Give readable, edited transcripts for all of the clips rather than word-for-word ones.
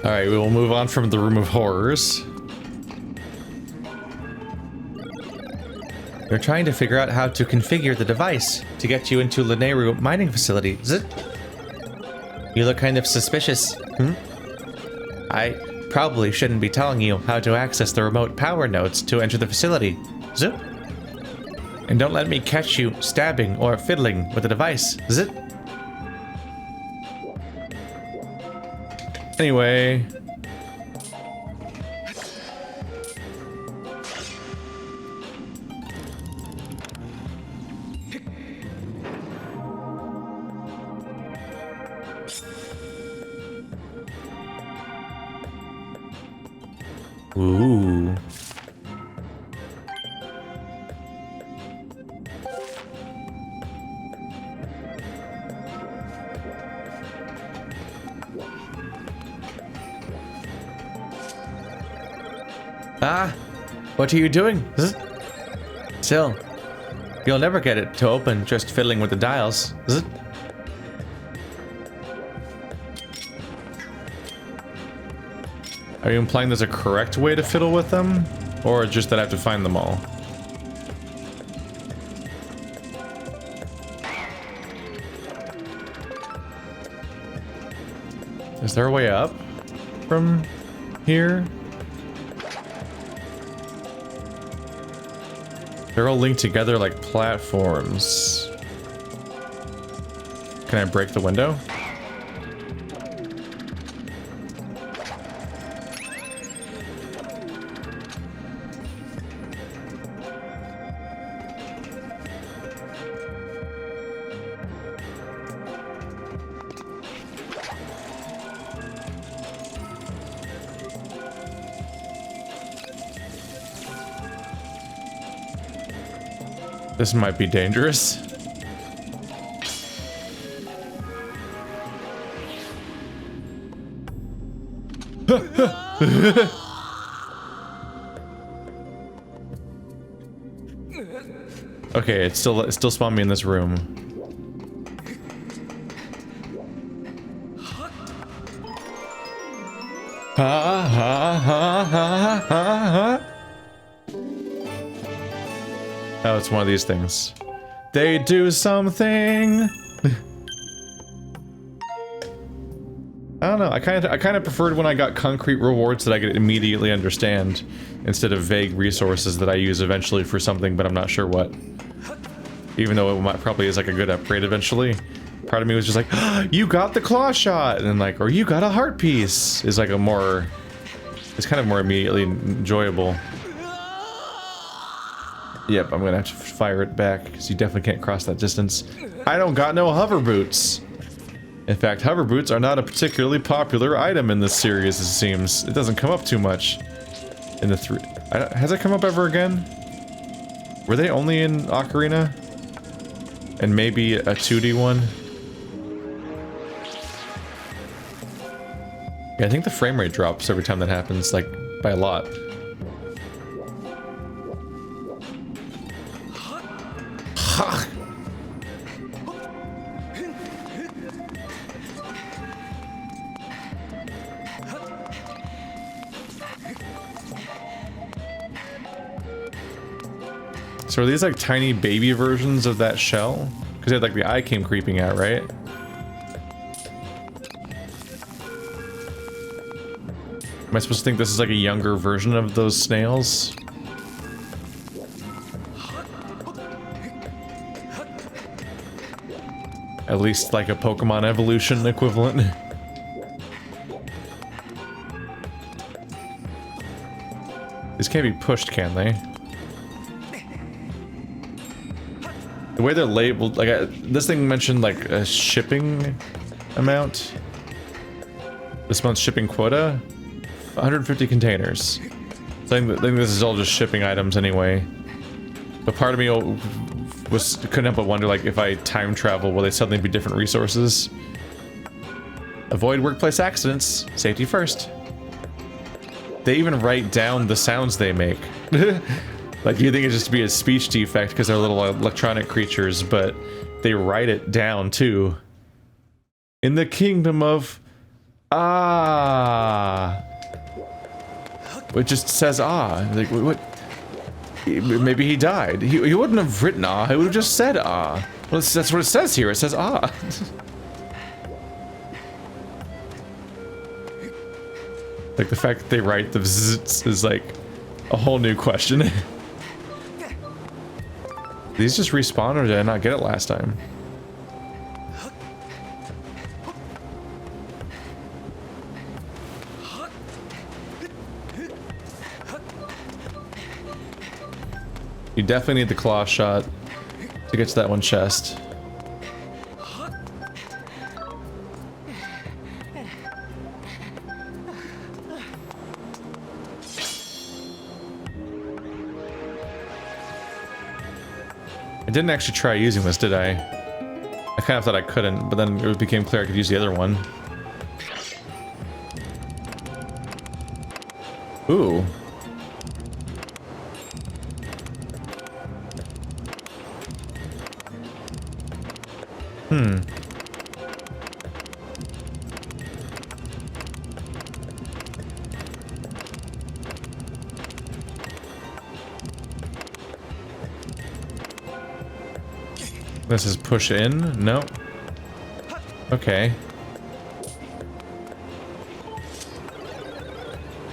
Alright, we will move on from the Room of Horrors. You're trying to figure out how to configure the device to get you into Lineru mining facility, is it? You look kind of suspicious. I probably shouldn't be telling you how to access the remote power nodes to enter the facility, is it? And don't let me catch you stabbing or fiddling with the device, is it? Anyway. Ooh. Ah, what are you doing? Still, you'll never get it to open just fiddling with the dials, is it? Are you implying there's a correct way to fiddle with them? Or just that I have to find them all? Is there a way up from here? They're all linked together like platforms. Can I break the window? This might be dangerous. Okay, it still spawned me in this room. Ha ha ha ha ha ha. Oh, it's one of these things. They do something. I don't know. I kind of preferred when I got concrete rewards that I could immediately understand, instead of vague resources that I use eventually for something, but I'm not sure what. Even though it probably is like a good upgrade eventually. Part of me was just like, oh, you got the claw shot, and then like, or you got a heart piece. Is like a more. It's kind of more immediately enjoyable. Yep, I'm gonna have to fire it back, because you definitely can't cross that distance. I don't got no hover boots! In fact, hover boots are not a particularly popular item in this series, it seems. It doesn't come up too much in the three... has it come up ever again? Were they only in Ocarina? And maybe a 2D one? Yeah, I think the frame rate drops every time that happens, like, by a lot. Ha! So are these like tiny baby versions of that shell? Because they had like the eye came creeping out, right? Am I supposed to think this is like a younger version of those snails? At least like a Pokemon evolution equivalent. These can't be pushed, can they? The way they're labeled, like this thing mentioned like a shipping amount. This month's shipping quota, 150 containers. So I think this is all just shipping items anyway. But part of me couldn't help but wonder, like, if I time travel, will they suddenly be different resources? Avoid workplace accidents. Safety first. They even write down the sounds they make. Like, you think it's just to be a speech defect because they're little electronic creatures, but they write it down, too. In the kingdom of... Ah... It just says ah. Like, what? Maybe he died. He wouldn't have written ah. He would have just said ah. Well, that's what it says here. It says ah. Like the fact that they write the zzz is like a whole new question. These just respawn, or did I not get it last time? You definitely need the claw shot to get to that one chest. I didn't actually try using this, did I? I kind of thought I couldn't, but then it became clear I could use the other one. Ooh. This is push in? No. Okay.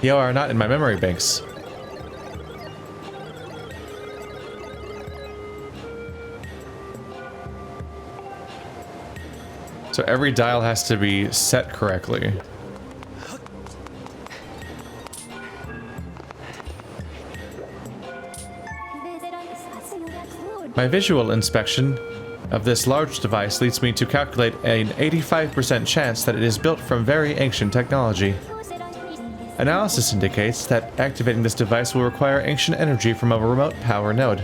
You are not in my memory banks. So every dial has to be set correctly. My visual inspection of this large device leads me to calculate an 85% chance that it is built from very ancient technology. Analysis indicates that activating this device will require ancient energy from a remote power node.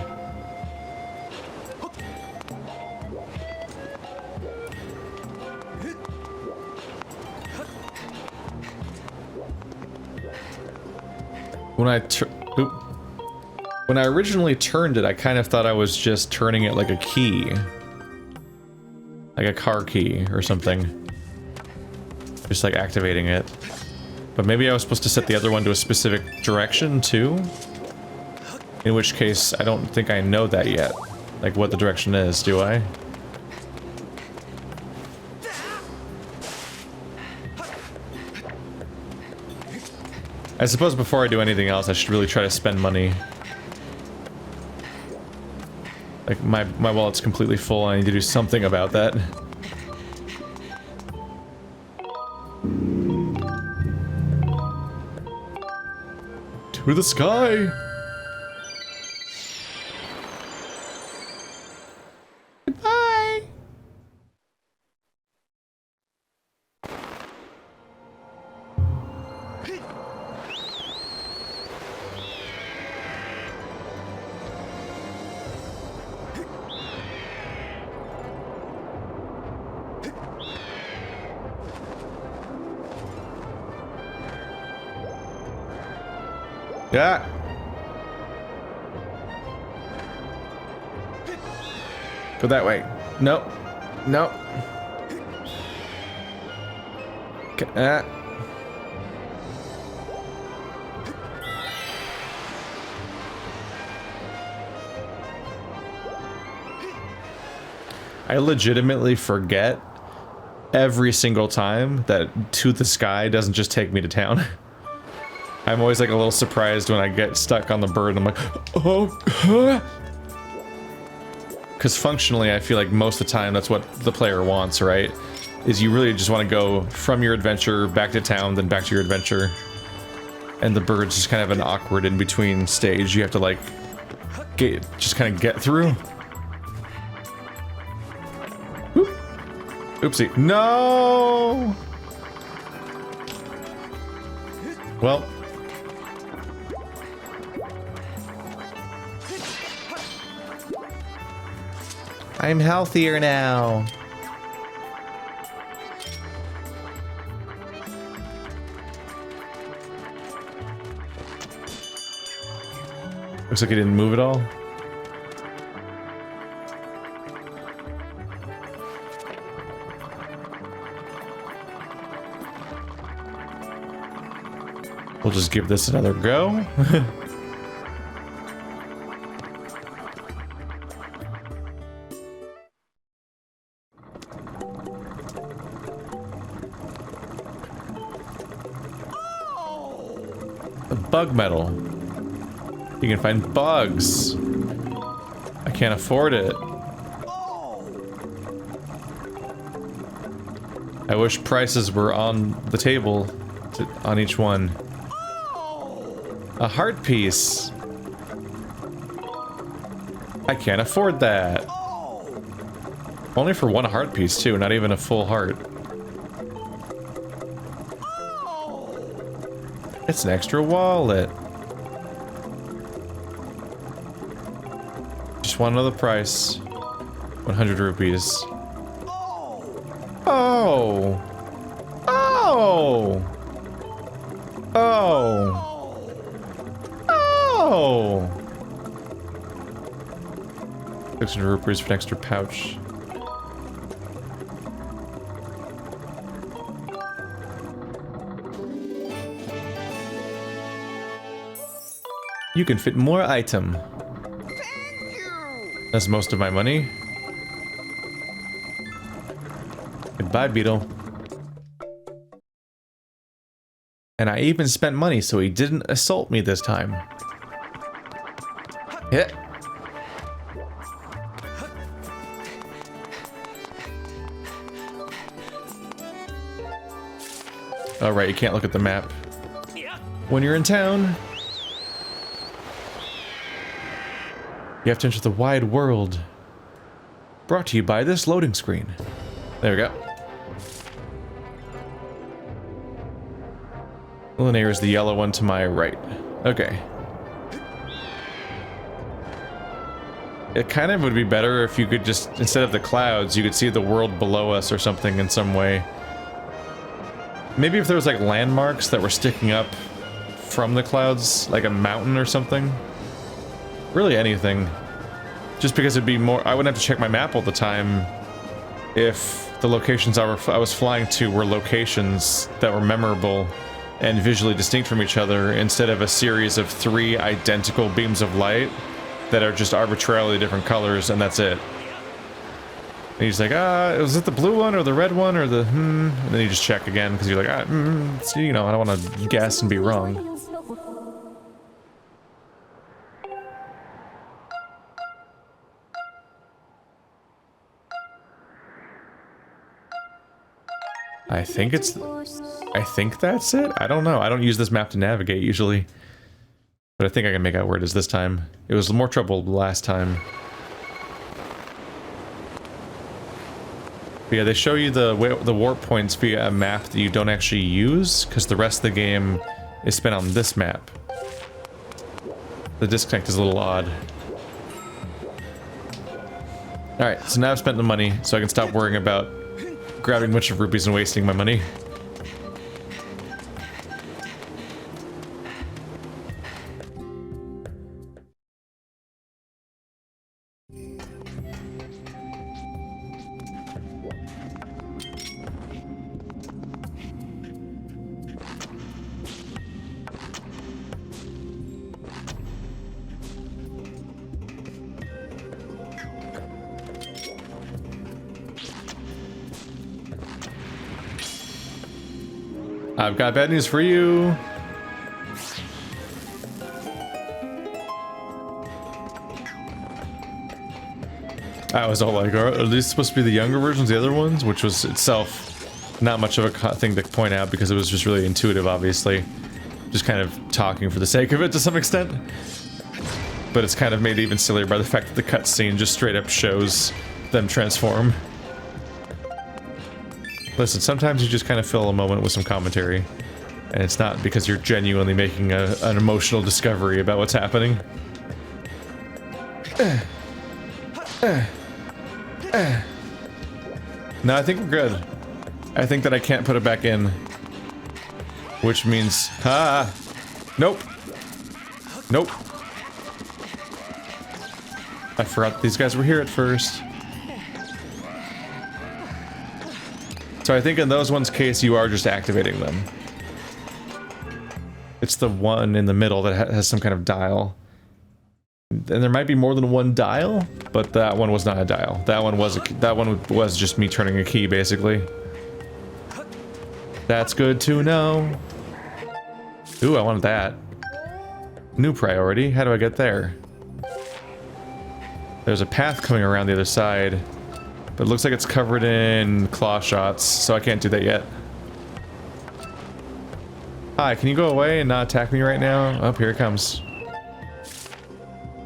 When I originally turned it, I kind of thought I was just turning it like a key. Like a car key or something. Just like activating it. But maybe I was supposed to set the other one to a specific direction too? In which case, I don't think I know that yet. Like what the direction is, do I? I suppose before I do anything else, I should really try to spend money. Like, my wallet's completely full, I need to do something about that. To the sky! Goodbye! Yeah. Go that way. No. No. Okay. I legitimately forget every single time that to the sky doesn't just take me to town. I'm always like a little surprised when I get stuck on the bird and I'm like, oh, because functionally I feel like most of the time that's what the player wants, right? Is you really just want to go from your adventure back to town, then back to your adventure. And the bird's just kind of an awkward in-between stage you have to like, just kind of get through. Oop. Oopsie. No! Well. I'm healthier now. Looks like he didn't move at all. We'll just give this another go. The bug medal. You can find bugs. I can't afford it. I wish prices were on the table on each one. A heart piece. I can't afford that. Only for one heart piece too, not even a full heart. It's an extra wallet. Just want to know the price. 100 rupees. Oh. Oh. Oh. Oh. 600 rupees for an extra pouch. You can fit more item. That's most of my money. Goodbye, Beetle. And I even spent money so he didn't assault me this time. Hit. Oh, right, you can't look at the map when you're in town. You have to enter the wide world. Brought to you by this loading screen. There we go. Linear is the yellow one to my right. Okay. It kind of would be better if you could just, instead of the clouds, you could see the world below us or something in some way. Maybe if there was like landmarks that were sticking up from the clouds, like a mountain or something. Really anything. Just because it'd be more, I wouldn't have to check my map all the time if the locations I was flying to were locations that were memorable and visually distinct from each other, instead of a series of 3 identical beams of light that are just arbitrarily different colors, and that's it. And he's like, was it the blue one or the red one or the and then you just check again because you're like, you know, I don't want to guess and be wrong. I think that's it. I don't know. I don't use this map to navigate usually, but I think I can make out where it is this time. It was more trouble last time. But yeah, they show you the warp points via a map that you don't actually use, because the rest of the game is spent on this map. The disconnect is a little odd. Alright, so now I've spent the money, so I can stop worrying about grabbing a bunch of rupees and wasting my money. I've got bad news for you. I was all like, are these supposed to be the younger versions, the other ones? Which was itself not much of a thing to point out because it was just really intuitive, obviously. Just kind of talking for the sake of it to some extent. But it's kind of made even sillier by the fact that the cutscene just straight up shows them transform. Listen, sometimes you just kind of fill a moment with some commentary, and it's not because you're genuinely making an emotional discovery about what's happening. No, I think we're good. I think that I can't put it back in, which means, nope. Nope. I forgot these guys were here at first. So I think in those ones' case, you are just activating them. It's the one in the middle that has some kind of dial. And there might be more than one dial, but that one was not a dial. That one was just me turning a key, basically. That's good to know. Ooh, I wanted that. New priority. How do I get there? There's a path coming around the other side, but it looks like it's covered in claw shots, so I can't do that yet. Hi, can you go away and not attack me right now? Oh, here it comes.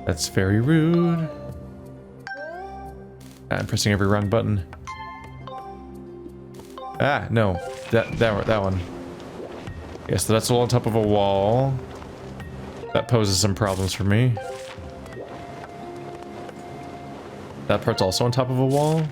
That's very rude. I'm pressing every wrong button. Ah, no. That one. Yes, that's all on top of a wall. That poses some problems for me. That part's also on top of a wall.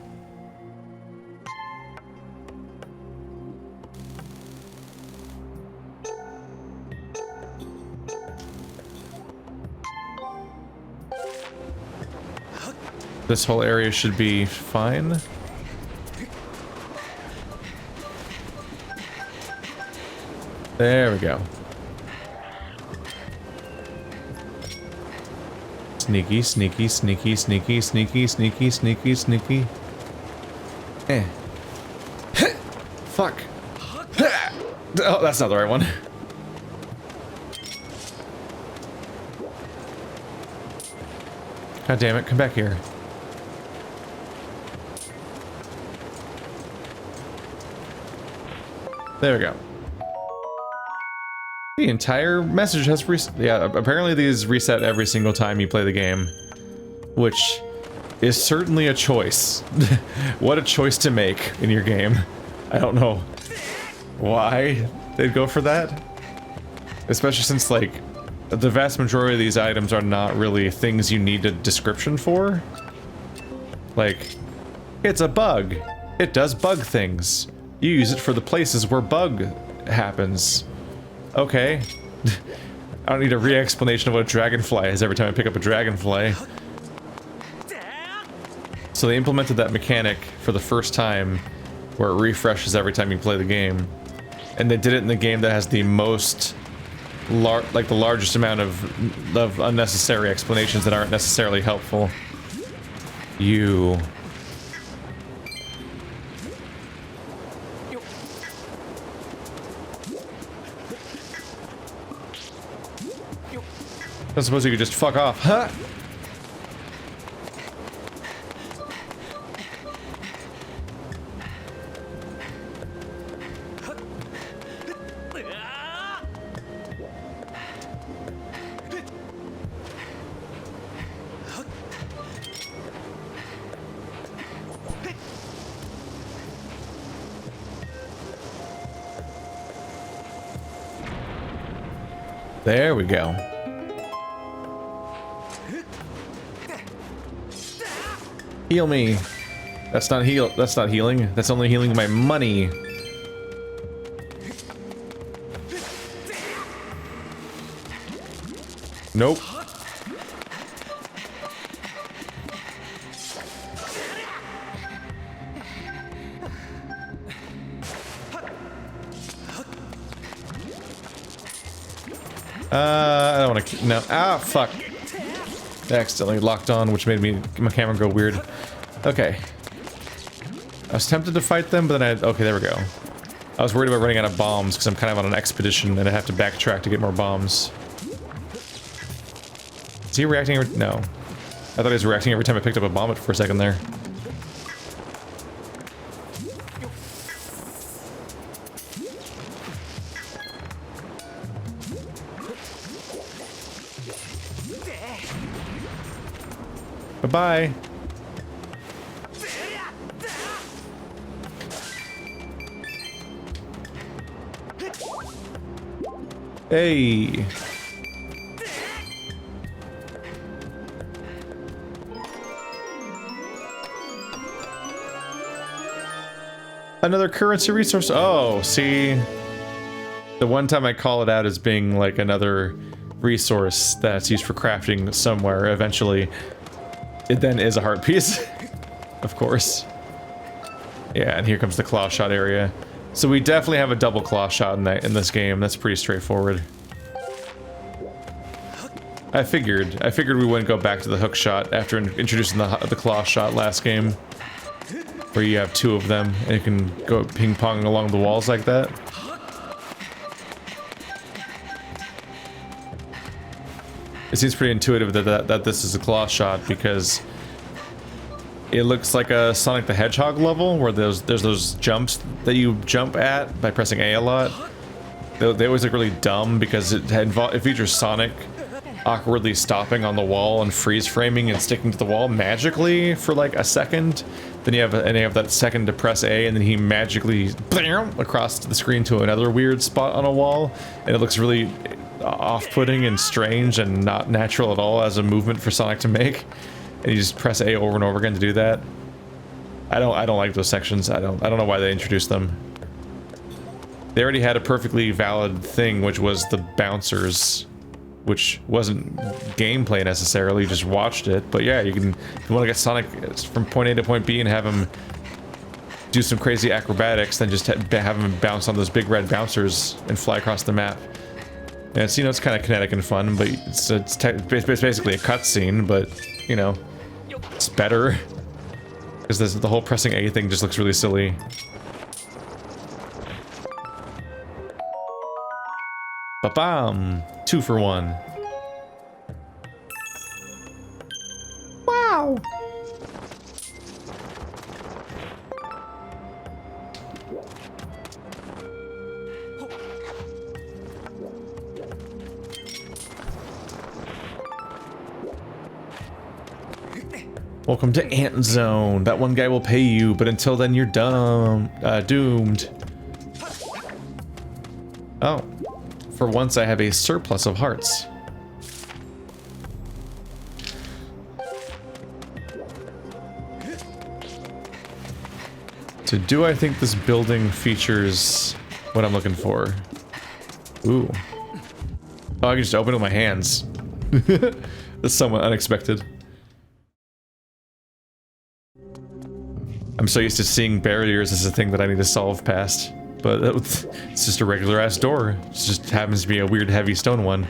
This whole area should be fine. There we go. Sneaky, sneaky, sneaky, sneaky, sneaky, sneaky, sneaky, sneaky. Eh. Fuck. Oh, that's not the right one. God damn it, come back here. There we go. The entire message has reset. Yeah, apparently these reset every single time you play the game, which is certainly a choice. What a choice to make in your game. I don't know why they'd go for that. Especially since, like, the vast majority of these items are not really things you need a description for. Like, it's a bug. It does bug things. You use it for the places where bug happens. Okay. I don't need a re-explanation of what a dragonfly is every time I pick up a dragonfly. So they implemented that mechanic for the first time where it refreshes every time you play the game. And they did it in the game that has the most the largest amount of unnecessary explanations that aren't necessarily helpful. You. I suppose you could just fuck off, huh? There we go. Heal me. That's not healing. That's only healing my money. Nope. I don't want to. No. Ah, fuck. I accidentally locked on, which made my camera go weird. Okay. I was tempted to fight them, but then okay, there we go. I was worried about running out of bombs, because I'm kind of on an expedition, and I have to backtrack to get more bombs. Is he reacting every... No. I thought he was reacting every time I picked up a bomb for a second there. Bye-bye. Hey. Another currency resource. Oh, see. The one time I call it out as being like another resource that's used for crafting somewhere eventually. It then is a heart piece, of course. Yeah, and here comes the claw shot area. So we definitely have a double claw shot in this game. That's pretty straightforward. I figured we wouldn't go back to the hook shot after introducing the claw shot last game, where you have two of them and you can go ping-pong along the walls like that. It seems pretty intuitive that this is a claw shot because it looks like a Sonic the Hedgehog level where there's those jumps that you jump at by pressing A lot. They always look really dumb because it features Sonic awkwardly stopping on the wall and freeze framing and sticking to the wall magically for like a second. Then you have that second to press A, and then he magically across the screen to another weird spot on a wall, and it looks really off-putting and strange and not natural at all as a movement for Sonic to make. And you just press A over and over again to do that. I don't like those sections. I don't know why they introduced them. They already had a perfectly valid thing, which was the bouncers, which wasn't gameplay necessarily, you just watched it. But yeah, if you want to get Sonic from point A to point B and have him do some crazy acrobatics, then just have him bounce on those big red bouncers and fly across the map. And it's, you know, it's kind of kinetic and fun, but it's basically a cutscene, but, you know, it's better. Because the whole pressing A thing just looks really silly. Ba-bam! 2 for 1. Wow! Welcome to Ant Zone. That one guy will pay you, but until then you're doomed. Oh. For once I have a surplus of hearts. So do I think this building features what I'm looking for? Ooh. Oh, I can just open it with my hands. That's somewhat unexpected. I'm so used to seeing barriers as a thing that I need to solve past. But it's just a regular ass door. It just happens to be a weird heavy stone one.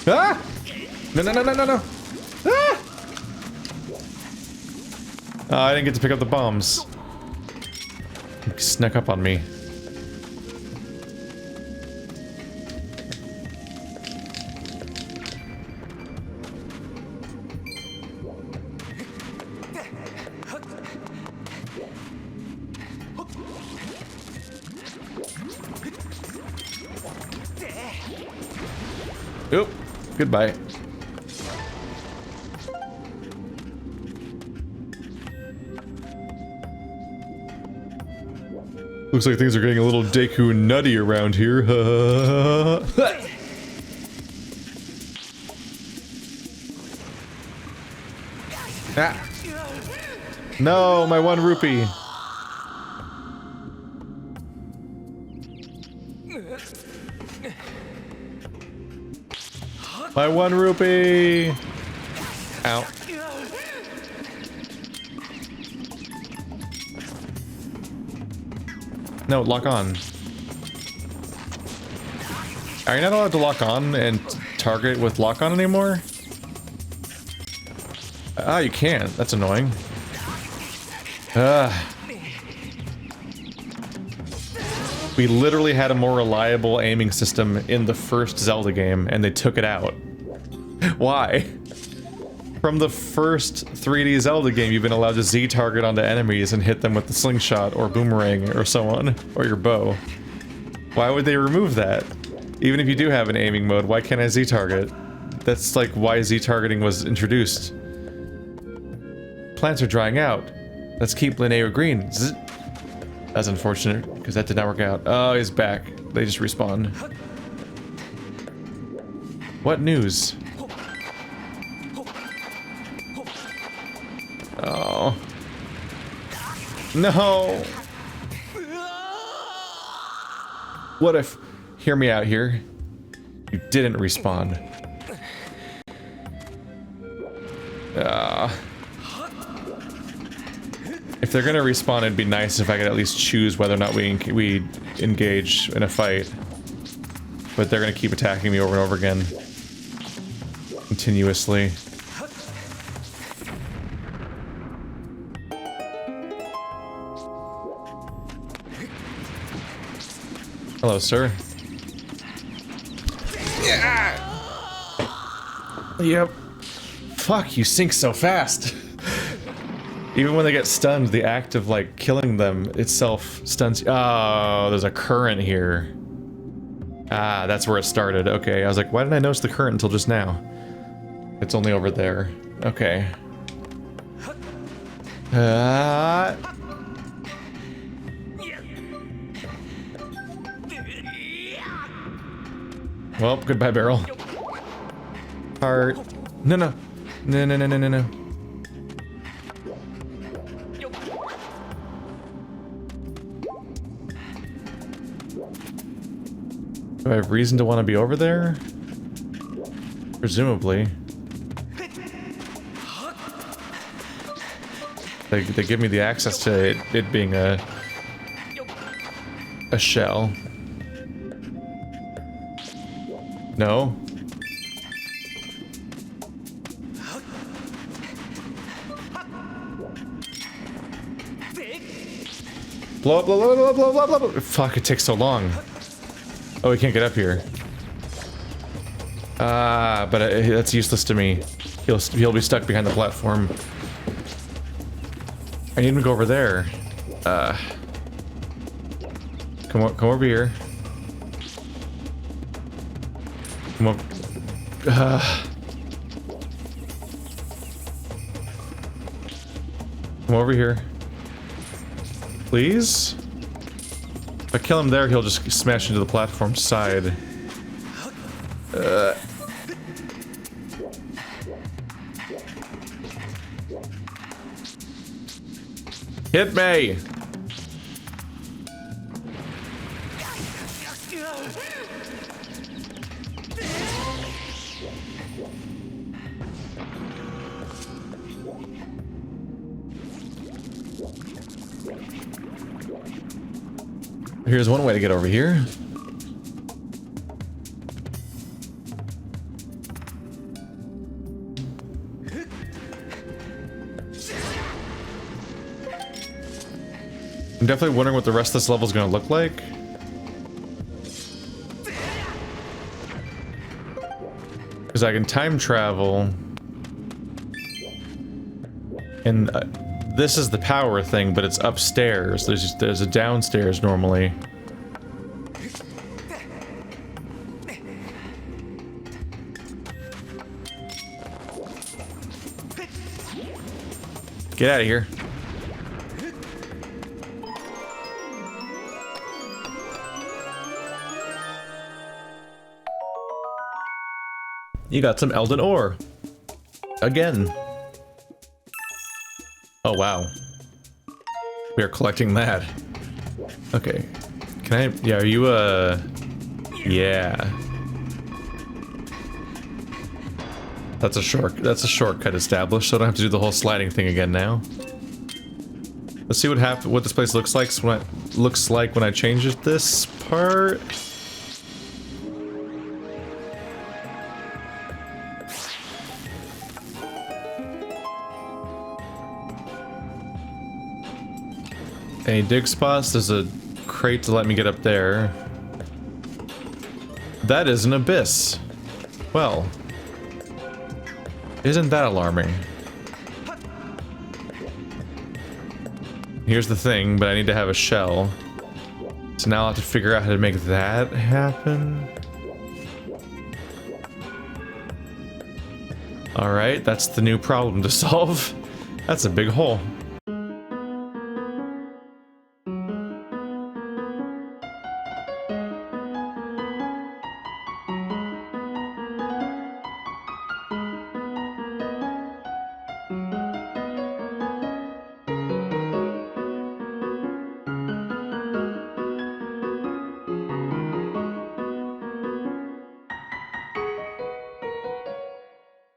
Ah! No, no, no, no, no, no! Ah! Oh, I didn't get to pick up the bombs. He snuck up on me. Oop. Goodbye. Looks like things are getting a little Deku nutty around here. Ah. No, my 1 rupee. My 1 rupee! Ow. No, lock on. Are you not allowed to lock on and target with lock on anymore? Ah, you can't. That's annoying. We literally had a more reliable aiming system in the first Zelda game, and they took it out. Why? From the first 3D Zelda game, you've been allowed to Z-target onto enemies and hit them with the slingshot or boomerang or so on, or your bow. Why would they remove that? Even if you do have an aiming mode, why can't I Z-target? That's like why Z-targeting was introduced. Plants are drying out. Let's keep Linnea green. Zzz. That's unfortunate, because that did not work out. Oh, he's back. They just respawned. What news? Oh. No! What if... Hear me out here. You didn't respawn. If they're gonna respawn, it'd be nice if I could at least choose whether or not we engage in a fight. But they're gonna keep attacking me over and over again. Continuously. Hello, sir. Yeah. Yep. Fuck, you sink so fast. Even when they get stunned, the act of, like, killing them itself stuns. Oh, there's a current here. Ah, that's where it started. Okay, I was like, why didn't I notice the current until just now? It's only over there. Okay. Well, goodbye, barrel. Heart. No, no. No, no, no, no, no, no. Do I have reason to want to be over there? Presumably. They give me the access to it being a shell. No? Blow up, blow up, blow up, blow up, blow up, blow up. Fuck, it takes so long. Oh, he can't get up here. Ah, but that's useless to me. He'll be stuck behind the platform. I need him to go over there. Come over here. Come on. Come over here. Please? If I kill him there, he'll just smash into the platform side. Hit me! Here's one way to get over here. I'm definitely wondering what the rest of this level is going to look like. Because I can time travel. And this is the power thing, but it's upstairs. There's a downstairs normally. Get out of here. You got some Elden ore. Again. Oh, wow. We are collecting that. Okay. Can I... Yeah, are you, Yeah. That's a shortcut established, so I don't have to do the whole sliding thing again now. Let's see what this place looks like when I change this part. Any dig spots? There's a crate to let me get up there. That is an abyss. Well, isn't that alarming? Here's the thing, but I need to have a shell. So now I'll have to figure out how to make that happen. Alright, that's the new problem to solve. That's a big hole.